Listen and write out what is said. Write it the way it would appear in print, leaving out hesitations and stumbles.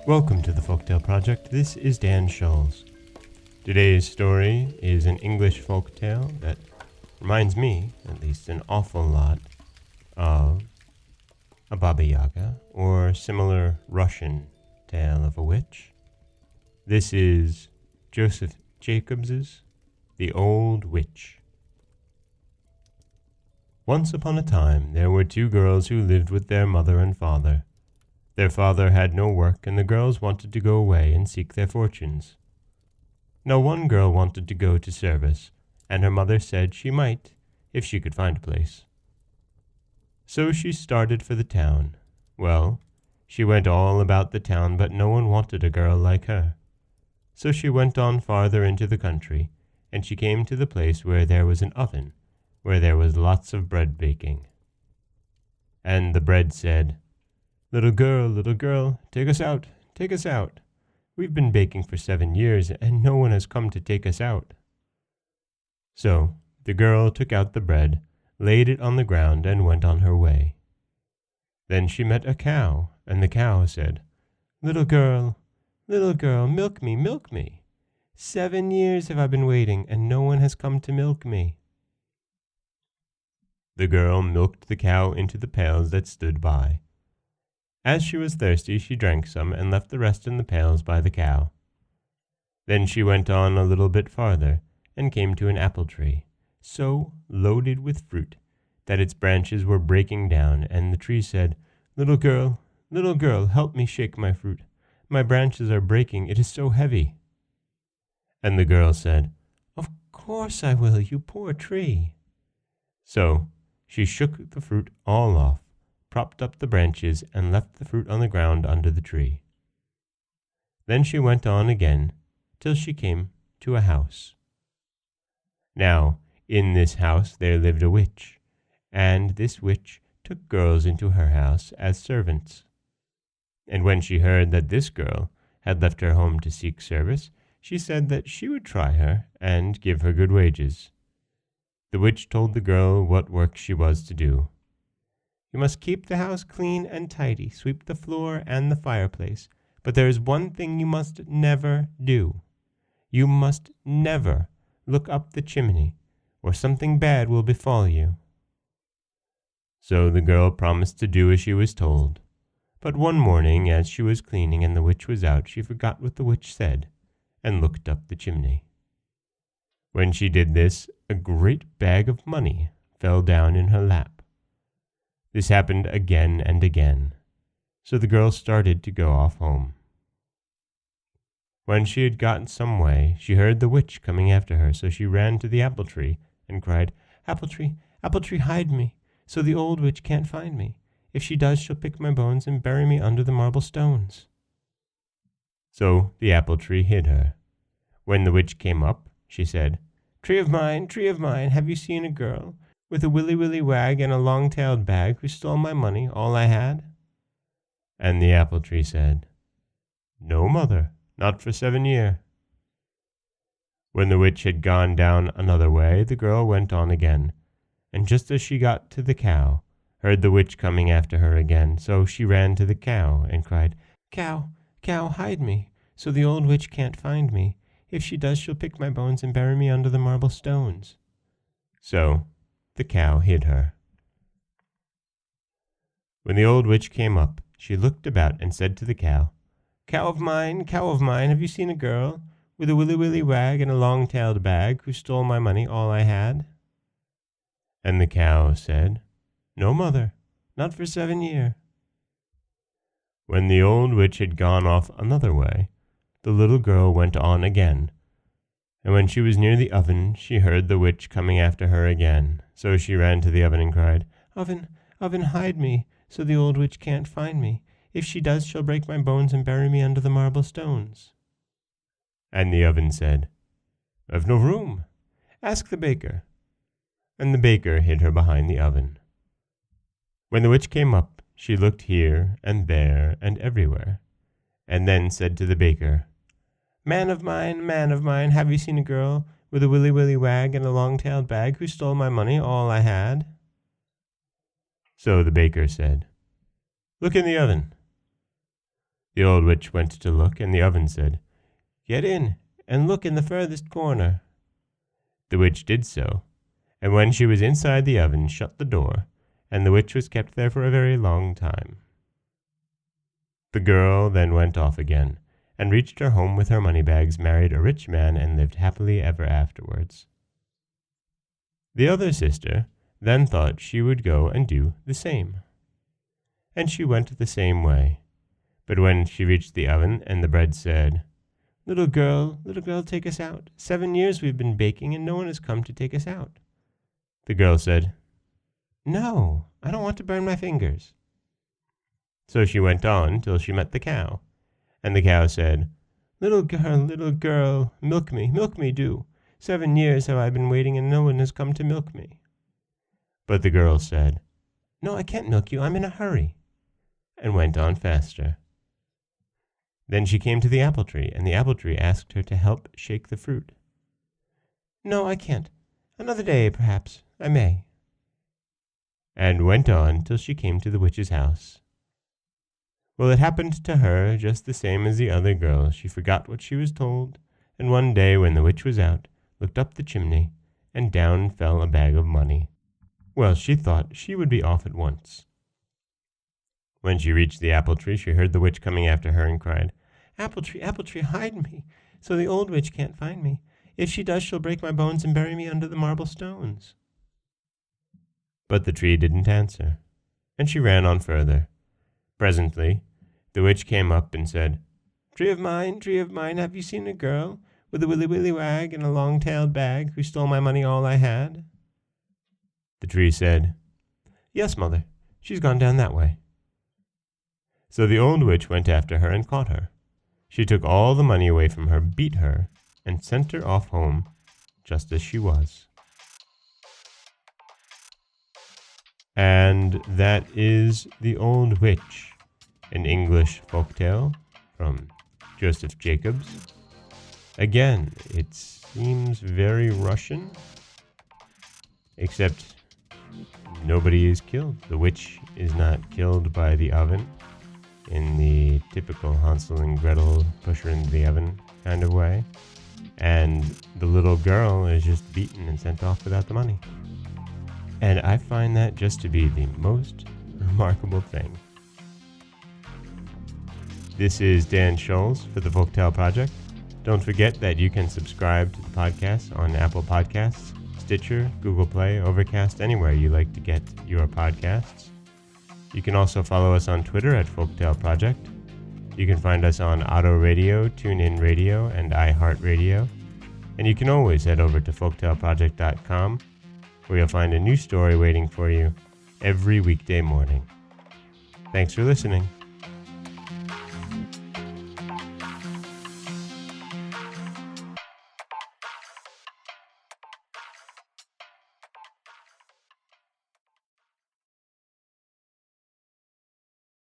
Welcome to the Folktale Project. This is Dan Scholes. Today's story is an English folktale that reminds me, at least, an awful lot of a Baba Yaga or similar Russian tale of a witch. This is Joseph Jacobs's The Old Witch. Once upon a time, there were two girls who lived with their mother and father. Their father had no work, and the girls wanted to go away and seek their fortunes. Now one girl wanted to go to service, and her mother said she might, if she could find a place. So she started for the town. Well, she went all about the town, but no one wanted a girl like her. So she went on farther into the country, and she came to the place where there was an oven, where there was lots of bread baking. And the bread said, little girl, take us out, take us out. We've been baking for 7 years, and no one has come to take us out." So the girl took out the bread, laid it on the ground, and went on her way. Then she met a cow, and the cow said, little girl, milk me, milk me. 7 years have I been waiting, and no one has come to milk me." The girl milked the cow into the pails that stood by. As she was thirsty, she drank some and left the rest in the pails by the cow. Then she went on a little bit farther and came to an apple tree, so loaded with fruit that its branches were breaking down, and the tree said, little girl, help me shake my fruit. My branches are breaking, it is so heavy." And the girl said, "Of course I will, you poor tree." So she shook the fruit all off, propped up the branches, and left the fruit on the ground under the tree. Then she went on again till she came to a house. Now, in this house there lived a witch, and this witch took girls into her house as servants. And when she heard that this girl had left her home to seek service, she said that she would try her and give her good wages. The witch told the girl what work she was to do. "You must keep the house clean and tidy, sweep the floor and the fireplace, but there is one thing you must never do. You must never look up the chimney, or something bad will befall you." So the girl promised to do as she was told. But one morning, as she was cleaning and the witch was out, she forgot what the witch said, and looked up the chimney. When she did this, a great bag of money fell down in her lap. This happened again and again, so the girl started to go off home. When she had gotten some way, she heard the witch coming after her, so she ran to the apple tree and cried, apple tree, hide me, so the old witch can't find me. If she does, she'll pick my bones and bury me under the marble stones." So the apple tree hid her. When the witch came up, she said, tree of mine, have you seen a girl with a willy wag and a long-tailed bag who stole my money, all I had?" And the apple tree said, "No, mother, not for 7 years." When the witch had gone down another way, the girl went on again, and just as she got to the cow, heard the witch coming after her again, so she ran to the cow and cried, Cow, hide me, so the old witch can't find me. If she does, she'll pick my bones and bury me under the marble stones." So the cow hid her. When the old witch came up, she looked about and said to the cow, Cow of mine, have you seen a girl with a willy wag and a long-tailed bag who stole my money, all I had?" And the cow said, "No, mother, not for 7 years." When the old witch had gone off another way, the little girl went on again, and when she was near the oven, she heard the witch coming after her again. So she ran to the oven and cried, Oven, hide me, so the old witch can't find me. If she does, she'll break my bones and bury me under the marble stones." And the oven said, "I've no room. Ask the baker." And the baker hid her behind the oven. When the witch came up, she looked here and there and everywhere, and then said to the baker, Man of mine, have you seen a girl with a willy wag and a long-tailed bag who stole my money, all I had?" So the baker said, "Look in the oven." The old witch went to look, and the oven said, "Get in, and look in the furthest corner." The witch did so, and when she was inside the oven, shut the door, and the witch was kept there for a very long time. The girl then went off again, and reached her home with her money bags, married a rich man, and lived happily ever afterwards. The other sister then thought she would go and do the same. And she went the same way. But when she reached the oven, and the bread said, little girl, take us out. 7 years we've been baking, and no one has come to take us out." The girl said, "No, I don't want to burn my fingers." So she went on till she met the cow. And the cow said, little girl, milk me, do. 7 years have I been waiting, and no one has come to milk me." But the girl said, "No, I can't milk you, I'm in a hurry," and went on faster. Then she came to the apple tree, and the apple tree asked her to help shake the fruit. "No, I can't. Another day, perhaps, I may." And went on till she came to the witch's house. Well, it happened to her just the same as the other girl. She forgot what she was told, and one day when the witch was out, looked up the chimney, and down fell a bag of money. Well, she thought she would be off at once. When she reached the apple tree, she heard the witch coming after her and cried, apple tree, hide me, so the old witch can't find me. If she does, she'll break my bones and bury me under the marble stones." But the tree didn't answer, and she ran on further. Presently, the witch came up and said, Tree of mine, have you seen a girl with a willy wag and a long-tailed bag who stole my money, all I had?" The tree said, "Yes, mother, she's gone down that way." So the old witch went after her and caught her. She took all the money away from her, beat her, and sent her off home just as she was. And that is The Old Witch, an English folktale from Joseph Jacobs. Again, it seems very Russian, except nobody is killed. The witch is not killed by the oven in the typical Hansel and Gretel push her into the oven kind of way. And the little girl is just beaten and sent off without the money. And I find that just to be the most remarkable thing. This is Dan Scholes for the Folktale Project. Don't forget that you can subscribe to the podcast on Apple Podcasts, Stitcher, Google Play, Overcast, anywhere you like to get your podcasts. You can also follow us on Twitter at Folktale Project. You can find us on Auto Radio, TuneIn Radio, and iHeartRadio. And you can always head over to folktaleproject.com, where you'll find a new story waiting for you every weekday morning. Thanks for listening.